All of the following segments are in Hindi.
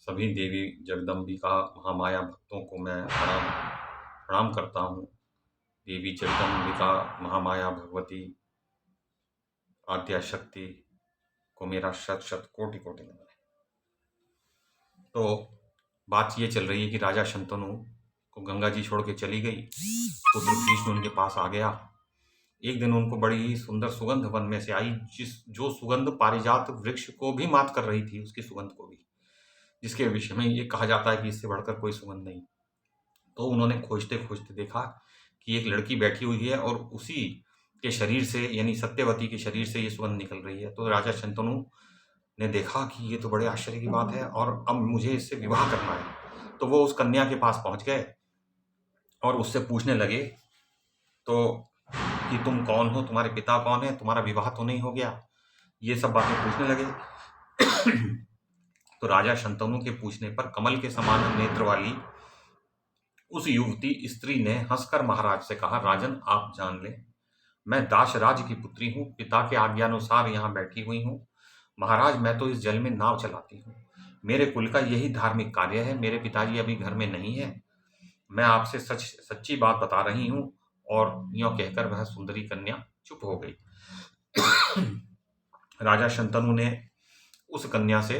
सभी देवी जगदम्बिका महामाया भक्तों को मैं प्रणाम प्रणाम करता हूँ। देवी जगदम्बिका महामाया भगवती आद्या शक्ति को मेरा शत शत कोटि कोटि नमन है। तो बात ये चल रही है कि राजा शंतनु को गंगा जी छोड़ के चली गई। पुत्र भीष्म उनके पास आ गया। एक दिन उनको बड़ी ही सुंदर सुगंध वन में से आई, जो सुगंध पारिजात वृक्ष को भी मात कर रही थी, उसकी सुगंध को भी, जिसके विषय में ये कहा जाता है कि इससे बढ़कर कोई सुगंध नहीं। तो उन्होंने खोजते खोजते देखा कि एक लड़की बैठी हुई है और उसी के शरीर से, यानी सत्यवती के शरीर से ये सुगंध निकल रही है। तो राजा शंतनु ने देखा कि ये तो बड़े आश्चर्य की बात है और अब मुझे इससे विवाह करना है। तो वो उस कन्या के पास पहुंच गए और उससे पूछने लगे तो कि तुम कौन हो, तुम्हारे पिता कौन है, तुम्हारा विवाह तो नहीं हो गया, ये सब बातें पूछने लगे। तो राजा शंतनु के पूछने पर कमल के समान नेत्र वाली उस युवती स्त्री ने हंसकर महाराज से कहा, राजन आप जान लें, मैं दाशराज की पुत्री हूँ, पिता के आज्ञानुसार यहाँ बैठी हुई हूँ। महाराज मैं तो इस जल में नाव चलाती हूँ, मेरे कुल का यही धार्मिक कार्य है। मेरे पिताजी अभी घर में नहीं है, मैं आपसे सच्ची बात बता रही हूँ। और यूं कहकर वह सुंदरी कन्या चुप हो गई। राजा शंतनु ने उस कन्या से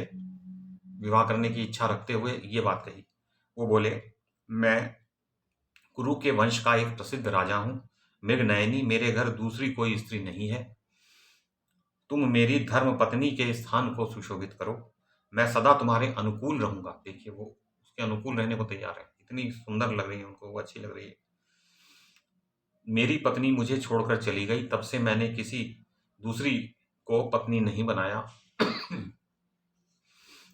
विवाह करने की इच्छा रखते हुए ये बात कही। वो बोले, मैं कुरु के वंश का एक प्रसिद्ध राजा हूं, मृगनयनी मेरे घर दूसरी कोई स्त्री नहीं है। तुम मेरी धर्म पत्नी के स्थान को सुशोभित करो, मैं सदा तुम्हारे अनुकूल रहूंगा। देखिए, वो उसके अनुकूल रहने को तैयार है, इतनी सुंदर लग रही है उनको, वो अच्छी लग रही है। मेरी पत्नी मुझे छोड़कर चली गई, तब से मैंने किसी दूसरी को पत्नी नहीं बनाया।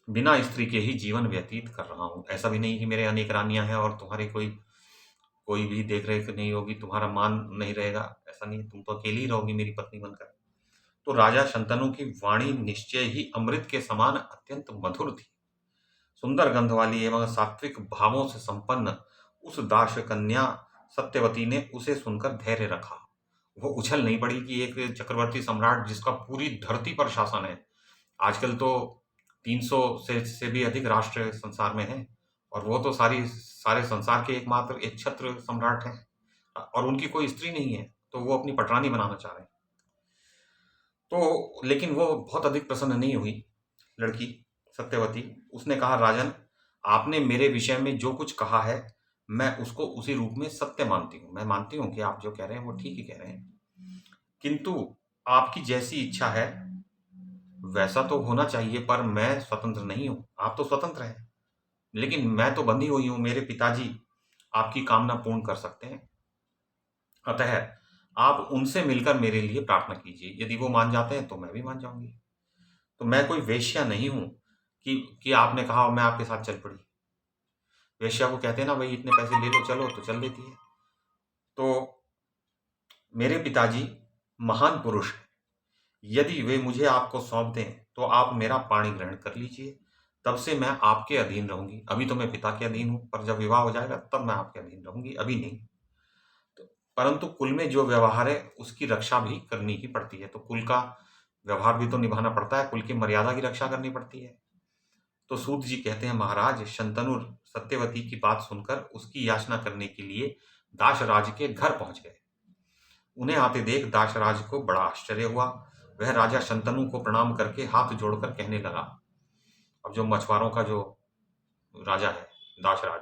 बिना स्त्री के ही जीवन व्यतीत कर रहा हूं। ऐसा भी नहीं कि मेरे अनेक रानियां हैं और तुम्हारी कोई कोई भी देख रेख नहीं होगी, तुम्हारा मान नहीं रहेगा, ऐसा नहीं, तुम तो अकेली ही रहोगी मेरी पत्नी बनकर। तो राजा शंतनु की वाणी निश्चय ही अमृत के समान अत्यंत मधुर थी। सुंदर गंध वाली एवं सात्विक भावों से संपन्न उस दास कन्या सत्यवती ने उसे सुनकर धैर्य रखा। वो उछल नहीं पड़ी कि एक चक्रवर्ती सम्राट जिसका पूरी धरती पर शासन है, आजकल तो 300 से भी अधिक राष्ट्र संसार में हैं, और वो तो सारे संसार के एकमात्र एक छत्र सम्राट हैं और उनकी कोई स्त्री नहीं है, तो वो अपनी पटरानी बनाना चाह रहे हैं। तो लेकिन वो बहुत अधिक प्रसन्न नहीं हुई लड़की सत्यवती। उसने कहा, राजन आपने मेरे विषय में जो कुछ कहा है मैं उसको उसी रूप में सत्य मानती हूँ। मैं मानती हूँ कि आप जो कह रहे हैं वो ठीक ही कह रहे हैं, किंतु आपकी जैसी इच्छा है वैसा तो होना चाहिए, पर मैं स्वतंत्र नहीं हूं। आप तो स्वतंत्र हैं, लेकिन मैं तो बंधी हुई हूं। मेरे पिताजी आपकी कामना पूर्ण कर सकते हैं, अतः आप उनसे मिलकर मेरे लिए प्रार्थना कीजिए। यदि वो मान जाते हैं तो मैं भी मान जाऊंगी। तो मैं कोई वेश्या नहीं हूं कि आपने कहा और मैं आपके साथ चल पड़ी। वेश्या को कहते हैं ना, भाई इतने पैसे ले लो चलो, तो चल देती है। तो मेरे पिताजी महान पुरुष हैं, यदि वे मुझे आपको सौंप दें तो आप मेरा पाणी ग्रहण कर लीजिए, तब से मैं आपके अधीन रहूंगी। अभी तो मैं पिता के अधीन हूं, पर जब विवाह हो जाएगा तब मैं आपके अधीन रहूंगी, अभी नहीं। तो परंतु कुल में जो व्यवहार है उसकी रक्षा भी करनी ही पड़ती है, तो कुल का व्यवहार भी तो निभाना पड़ता है, कुल की मर्यादा की रक्षा करनी पड़ती है। तो सूत जी कहते हैं, महाराज शंतनु सत्यवती की बात सुनकर उसकी याचना करने के लिए दाशराज के घर पहुंच गए। उन्हें आते देख दाशराज को बड़ा आश्चर्य हुआ। वह राजा शंतनु को प्रणाम करके हाथ जोड़कर कहने लगा, अब जो मछुआरों का जो राजा है दाशराज,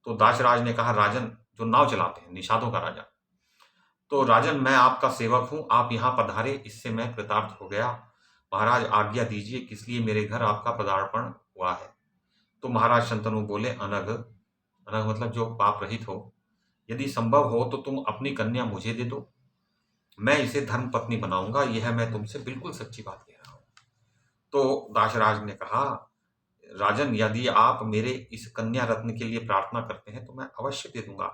तो दाशराज ने कहा, राजन जो नाव चलाते हैं, निषादों का राजा, तो राजन मैं आपका सेवक हूं, आप यहां पधारे, इससे मैं कृतार्थ हो गया। महाराज आज्ञा दीजिए, किस लिए मेरे घर आपका पदार्पण हुआ है। तो महाराज शंतनु बोले, अनघ, अनघ मतलब जो पाप रहित हो, यदि संभव हो तो तुम अपनी कन्या मुझे दे दो, मैं इसे धर्म पत्नी बनाऊंगा। यह मैं तुमसे बिल्कुल सच्ची बात कह रहा हूं। तो दाशराज ने कहा, राजन यदि आप मेरे इस कन्या रत्न के लिए प्रार्थना करते हैं तो मैं अवश्य दे दूंगा,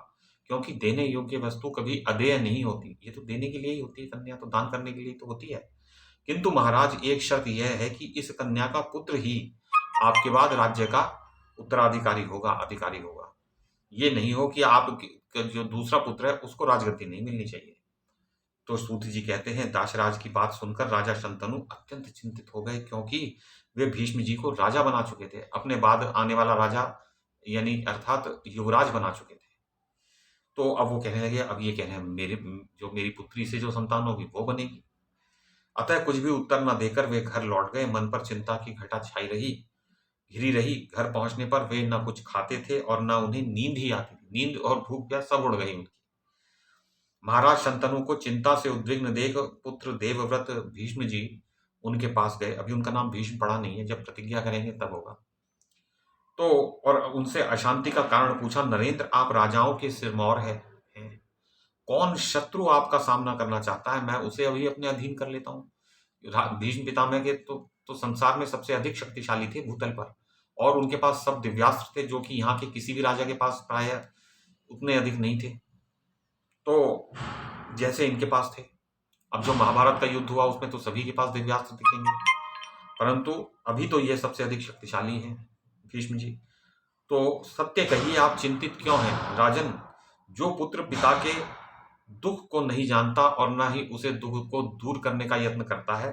क्योंकि देने योग्य वस्तु कभी अदेय नहीं होती। ये तो देने के लिए ही होती है, कन्या तो दान करने के लिए तो होती है। किंतु महाराज एक शर्त यह है कि इस कन्या का पुत्र ही आपके बाद राज्य का उत्तराधिकारी होगा, अधिकारी होगा। ये नहीं हो कि आप जो दूसरा पुत्र है उसको राजगद्दी नहीं मिलनी चाहिए। तो सूत जी कहते हैं, दाशराज की बात सुनकर राजा शंतनु अत्यंत चिंतित हो गए, क्योंकि वे भीष्म जी को राजा बना चुके थे, अपने बाद आने वाला राजा यानी अर्थात युवराज बना चुके थे। तो अब वो कहने लगे, अब ये कहने मेरे जो मेरी पुत्री से जो संतान होगी वो बनेगी। अतः कुछ भी उत्तर न देकर वे घर लौट गए। मन पर चिंता की घटा छाई रही, घिरी रही। घर पहुंचने पर वे न कुछ खाते थे और न उन्हें नींद ही आती थी। नींद और भूख प्यास सब उड़ गई उनकी। महाराज शंतनु को चिंता से उद्विग्न देख पुत्र देवव्रत भीष्म जी उनके पास गए। अभी उनका नाम भीष्म पड़ा नहीं है, जब प्रतिज्ञा करेंगे तब होगा। तो और उनसे अशांति का कारण पूछा। नरेंद्र, आप राजाओं के सिरमौर हैं। कौन शत्रु आपका सामना करना चाहता है, मैं उसे अभी अपने अधीन कर लेता हूँ। भीष्म पितामह के तो संसार में सबसे अधिक शक्तिशाली थे भूतल पर, और उनके पास सब दिव्यास्त्र थे, जो कि यहाँ के किसी भी राजा के पास प्राय उतने अधिक नहीं थे, तो जैसे इनके पास थे। अब जो महाभारत का युद्ध हुआ उसमें तो सभी के पास दिव्यास्त्र दिखेंगे, परंतु अभी तो ये सबसे अधिक शक्तिशाली हैं भीष्म जी। तो सत्य कहिए, आप चिंतित क्यों हैं राजन? जो पुत्र पिता के दुख को नहीं जानता और ना ही उसे दुख को दूर करने का यत्न करता है,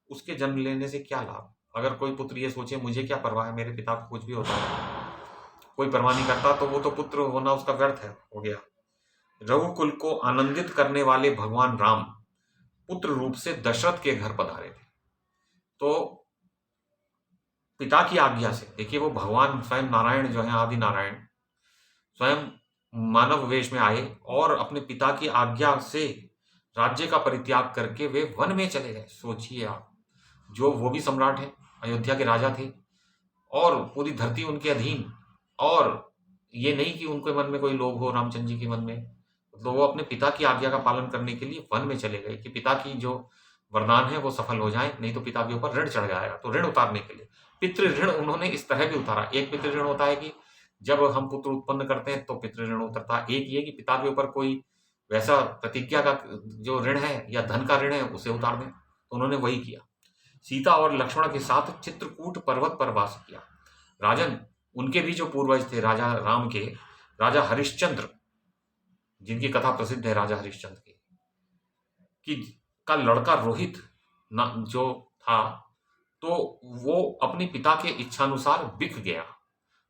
उसके जन्म लेने से क्या लाभ? अगर कोई पुत्र ये सोचे मुझे क्या परवाह है, मेरे पिता को कुछ भी होता है, कोई परवाह नहीं करता, तो वो तो पुत्र होना उसका व्यर्थ है, हो गया। रघुकुल को आनंदित करने वाले भगवान राम पुत्र रूप से दशरथ के घर पधारे थे। तो पिता की आज्ञा से, देखिए वो भगवान स्वयं नारायण जो है, आदि नारायण स्वयं मानव वेश में आए और अपने पिता की आज्ञा से राज्य का परित्याग करके वे वन में चले गए। सोचिए आप, जो वो भी सम्राट हैं, अयोध्या के राजा थे और पूरी धरती उनके अधीन, और ये नहीं कि उनके मन में कोई लोभ हो रामचंद्र जी के मन में, तो वो अपने पिता की आज्ञा का पालन करने के लिए वन में चले गए कि पिता की जो वरदान है वो सफल हो जाए, नहीं तो पिता के ऊपर ऋण चढ़ जाएगा। तो ऋण उतारने के लिए पितृ ऋण उन्होंने इस तरह भी उतारा। एक पितृ ऋण होता है कि जब हम पुत्र उत्पन्न करते हैं तो पितृ ऋण उतरता है। एक ये कि पिता के ऊपर कोई वैसा प्रतिज्ञा का जो ऋण है या धन का ऋण है उसे उतार दें, तो उन्होंने वही किया। सीता और लक्ष्मण के साथ चित्रकूट पर्वत पर वास किया। राजन, उनके भी जो पूर्वज थे राजा राम के, राजा हरिश्चंद्र, जिनकी कथा प्रसिद्ध है राजा हरिश्चंद्र की, कि का लड़का रोहित जो था, तो वो अपने पिता के इच्छानुसार बिक गया,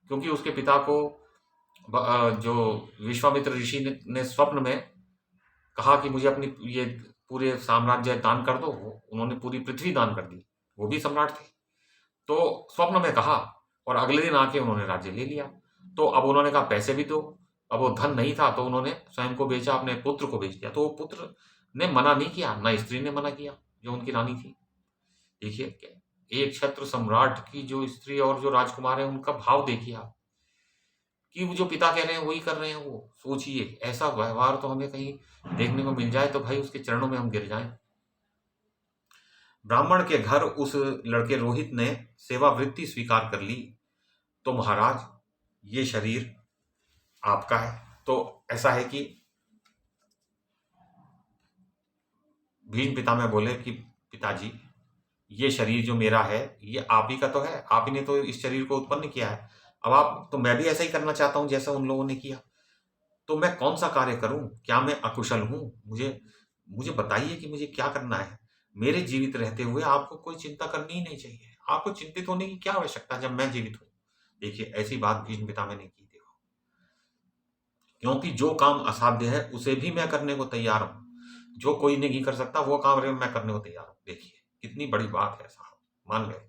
क्योंकि उसके पिता को जो विश्वामित्र ऋषि ने स्वप्न में कहा कि मुझे अपनी ये पूरे साम्राज्य दान कर दो। उन्होंने पूरी पृथ्वी दान कर दी, वो भी सम्राट थे। तो स्वप्न में कहा और अगले दिन आके उन्होंने राज्य ले लिया। तो अब उन्होंने कहा पैसे भी दो। अब वो धन नहीं था तो उन्होंने स्वयं को बेचा, अपने पुत्र को बेच दिया। तो वो पुत्र ने मना नहीं किया, ना स्त्री ने मना किया जो उनकी रानी थी। देखिए एक छत्र सम्राट की जो स्त्री और जो राजकुमार है उनका भाव देखिए आप, कि वो जो पिता कह रहे हैं वही कर रहे हैं। वो सोचिए, ऐसा व्यवहार तो हमें कहीं देखने को मिल जाए तो भाई उसके चरणों में हम गिर जाएं। ब्राह्मण के घर उस लड़के रोहित ने सेवावृत्ति स्वीकार कर ली। तो महाराज ये शरीर आपका है। तो ऐसा है कि भीष्म पितामह बोले कि पिताजी, ये शरीर जो मेरा है ये आप ही का तो है, आप ही ने तो इस शरीर को उत्पन्न किया है। अब आप तो मैं भी ऐसा ही करना चाहता हूं जैसा उन लोगों ने किया। तो मैं कौन सा कार्य करूं? क्या मैं अकुशल हूं? मुझे मुझे बताइए कि मुझे क्या करना है। मेरे जीवित रहते हुए आपको कोई चिंता करनी ही नहीं चाहिए। आपको चिंतित होने की क्या आवश्यकता जब मैं जीवित हूं? देखिए ऐसी बात भीष्म पितामह ने की। देखो, क्योंकि जो काम असाध्य है उसे भी मैं करने को तैयार हूं। जो कोई नहीं कर सकता वो काम मैं करने को तैयार हूं। देखिए कितनी बड़ी बात है साहब, मान गए।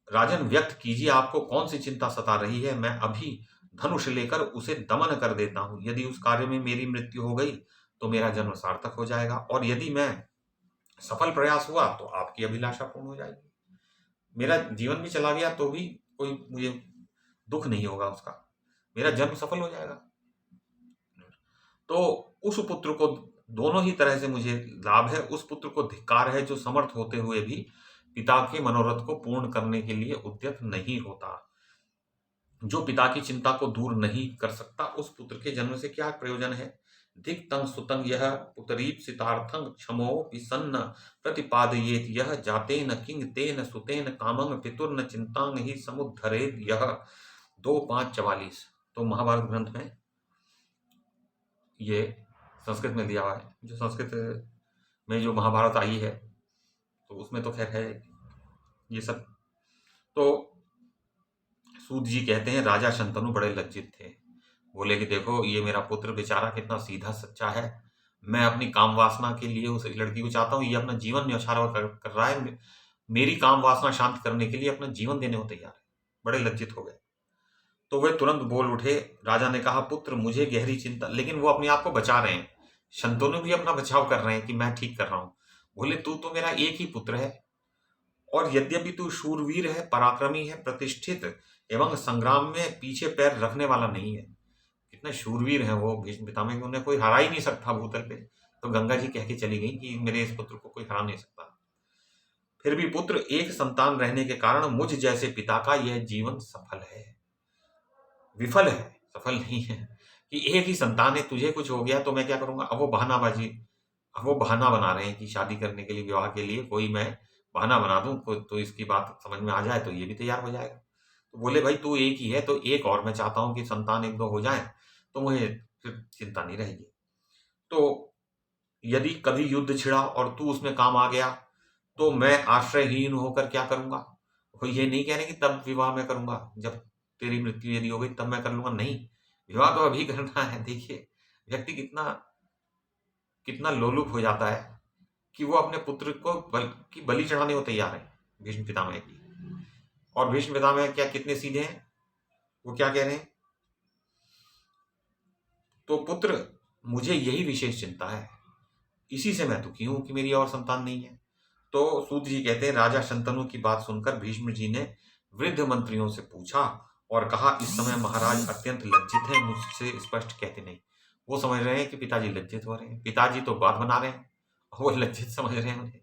राजन, व्यक्त कीजिए आपको कौन सी चिंता सता रही है। मैं अभी धनुष लेकर उसे दमन कर देता हूं। यदि उस कार्य में मेरी मृत्यु हो गई तो मेरा जन्म सार्थक हो जाएगा, और यदि मैं सफल प्रयास हुआ तो आपकी अभिलाषा पूर्ण हो जाएगी। मेरा जीवन भी चला गया तो भी कोई मुझे दुख नहीं होगा उसका, मेरा जन्म सफल हो जाएगा। तो उस पुत्र को दोनों ही तरह से मुझे लाभ है। उस पुत्र को धिक्कार है जो समर्थ होते हुए भी पिता के मनोरथ को पूर्ण करने के लिए उद्यत नहीं होता। जो पिता की चिंता को दूर नहीं कर सकता, उस पुत्र के जन्म से क्या प्रयोजन है? धिक तंग सुतंग यह पुतरीप सितार्थंग क्षमो विसन्न प्रतिपादयेत यह जातेन किंग तेन सुतेन कामंग पितुर्न चिंतांग ही समुद्धरेत यह। 2:5-44। तो महाभारत ग्रंथ में ये संस्कृत में दिया हुआ है। जो संस्कृत में जो महाभारत आई है तो उसमें तो खैर है ये सब। तो सूत जी कहते हैं राजा शंतनु बड़े लज्जित थे। बोले कि देखो ये मेरा पुत्र बेचारा कितना सीधा सच्चा है। मैं अपनी काम वासना के लिए उस लड़की को चाहता हूँ, ये अपना जीवन न्यौछावर कर रहा है। मेरी काम वासना शांत करने के लिए अपना जीवन देने को तैयार है। बड़े लज्जित हो गए। तो वे तुरंत बोल उठे। राजा ने कहा पुत्र मुझे गहरी चिंता, लेकिन वो अपने आप को बचा रहे हैं। शंतनु भी अपना बचाव कर रहे हैं कि मैं ठीक कर रहा हूं। बोले तू तो मेरा एक ही पुत्र है, और यद्यपि तू शूरवीर है, पराक्रमी है, प्रतिष्ठित एवं संग्राम में पीछे पैर रखने वाला नहीं है। कितने शूरवीर हैं वो भीष्म पितामह, उन्हें कोई हरा ही नहीं सकता भूतल पे। तो गंगा जी कह के चली गई कि मेरे इस पुत्र को कोई हरा नहीं सकता। फिर भी पुत्र एक संतान रहने के कारण मुझ जैसे पिता का यह जीवन सफल है, विफल है, सफल नहीं है। कि एक ही संतान है, तुझे कुछ हो गया तो मैं क्या करूंगा। अब वो बहाना बना रहे हैं कि शादी करने के लिए, विवाह के लिए कोई मैं बहाना बना दूं तो इसकी बात समझ में आ जाए तो ये भी तैयार हो जाएगा। तो बोले भाई तू एक ही है तो एक और मैं चाहता हूं कि संतान एक दो हो जाए तो मुझे फिर चिंता नहीं रहेगी। तो यदि कभी युद्ध छिड़ा और तू उसमें काम आ गया तो मैं आश्रयहीन होकर क्या करूंगा। वो ये नहीं कह रहे कि तब विवाह मैं करूंगा, जब तेरी मृत्यु यदि हो गई तब मैं कर लूंगा, नहीं, विवाह तो अभी करना है। देखिए व्यक्ति कितना कितना लोलुप हो जाता है कि वो अपने पुत्र को की बलि चढ़ाने को तैयार है, भीष्म पितामह की। और भीष्म पितामह क्या कितने सीधे हैं, वो क्या कह रहे हैं। तो पुत्र मुझे यही विशेष चिंता है, इसी से मैं दुखी हूं कि मेरी और संतान नहीं है। तो सूत जी कहते हैं राजा शंतनु की बात सुनकर भीष्म जी ने वृद्ध मंत्रियों से पूछा और कहा इस समय महाराज अत्यंत लज्जित हैं, मुझसे स्पष्ट कहते नहीं। वो समझ रहे हैं कि पिताजी लज्जित हो रहे हैं, पिताजी तो बात बना रहे हैं, वो लज्जित समझ रहे हैं उन्हें।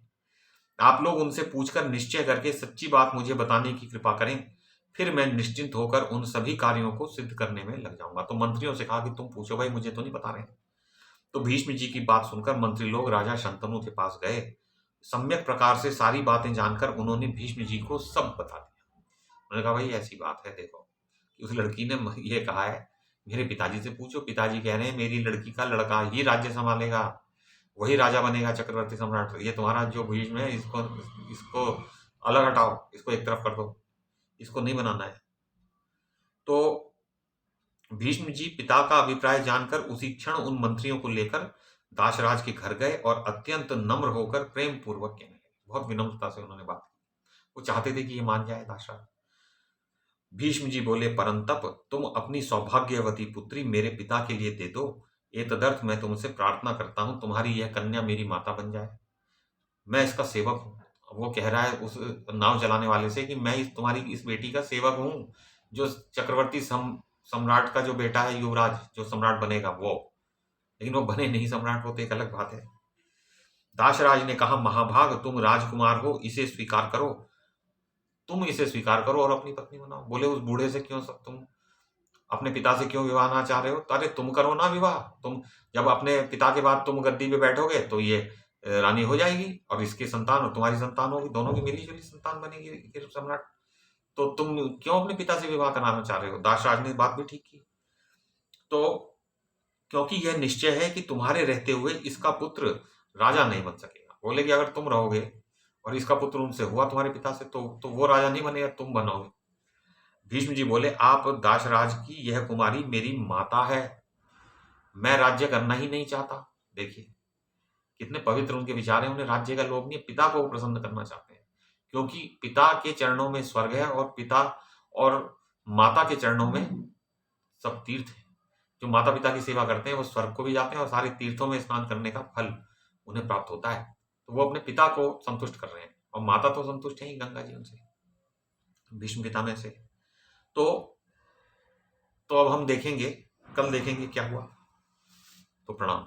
आप लोग उनसे पूछकर निश्चय करके सच्ची बात मुझे बताने की कृपा करें, फिर मैं निश्चिंत होकर उन सभी कार्यों को सिद्ध करने में लग जाऊंगा। तो मंत्रियों से कहा कि तुम पूछो भाई, मुझे तो नहीं बता रहे हैं। तो भीष्म जी की बात सुनकर मंत्री लोग राजा शंतनु के पास गए। सम्यक प्रकार से सारी बातें जानकर उन्होंने भीष्म जी को सब बता दिया। उन्होंने कहा भाई ऐसी बात है, देखो कि उस लड़की ने ये कहा है, मेरे पिताजी से पूछो, पिताजी कह रहे हैं मेरी लड़की का लड़का ही राज्य संभालेगा, वही राजा बनेगा, चक्रवर्ती सम्राट। ये तुम्हारा जो भीष्म है इसको इसको अलग हटाओ, इसको एक तरफ कर दो, इसको नहीं बनाना है। तो भीष्म जी पिता का अभिप्राय जानकर उसी क्षण उन मंत्रियों को लेकर दासराज के घर गए और अत्यंत नम्र होकर प्रेम पूर्वक कहने लगे। बहुत विनम्रता से उन्होंने बात की, वो चाहते थे कि ये मान जाए दासराज। भीष्म जी बोले परंतप तुम अपनी सौभाग्यवती पुत्री मेरे पिता के लिए दे दो, ये तदर्थ मैं तुमसे प्रार्थना करता हूं तुम्हारी यह कन्या मेरी माता बन जाए, मैं इसका सेवक हूं। वो कह रहा है उस नाव चलाने वाले से कि मैं तुम्हारी इस बेटी का सेवक हूं, जो चक्रवर्ती सम्राट का जो बेटा है, युवराज जो सम्राट बनेगा वो। लेकिन वो बने नहीं सम्राट, वो तो एक अलग बात है। दासराज ने कहा महाभाग तुम राजकुमार हो, इसे स्वीकार करो, तुम इसे स्वीकार करो और अपनी पत्नी बनाओ। बोले उस बूढ़े से क्यों, सब तुम अपने पिता से क्यों विवाह ना चाह रहे हो। तो अरे तुम करो ना विवाह, तुम जब अपने पिता के बाद तुम गद्दी पे बैठोगे तो ये रानी हो जाएगी और इसकी संतान और तुम्हारी संतान होगी, दोनों की मिली जुली संतान बनेगी फिर सम्राट। तो तुम क्यों अपने पिता से विवाह कराना चाह रहे हो। दासराज ने बात भी ठीक की। तो क्योंकि यह निश्चय है कि तुम्हारे रहते हुए इसका पुत्र राजा नहीं बन सकेगा। बोले कि अगर तुम रहोगे और इसका पुत्र उनसे हुआ तुम्हारे पिता से तो वो राजा नहीं बनेगा, तुम बनोगे। भीष्म जी बोले आप दासराज की यह कुमारी मेरी माता है, मैं राज्य करना ही नहीं चाहता। देखिए कितने पवित्र उनके विचार हैं, उन्हें राज्य का लोभ नहीं है, पिता को वो प्रसन्न करना चाहते हैं। क्योंकि पिता के चरणों में स्वर्ग है और पिता और माता के चरणों में सब तीर्थ है। जो माता पिता की सेवा करते हैं वो स्वर्ग को भी जाते हैं और सारे तीर्थों में स्नान करने का फल उन्हें प्राप्त होता है। तो वो अपने पिता को संतुष्ट कर रहे हैं और माता तो संतुष्ट है ही गंगा जी उनसे, भीष्म पितामह से। तो अब हम देखेंगे, कल देखेंगे क्या हुआ। तो प्रणाम।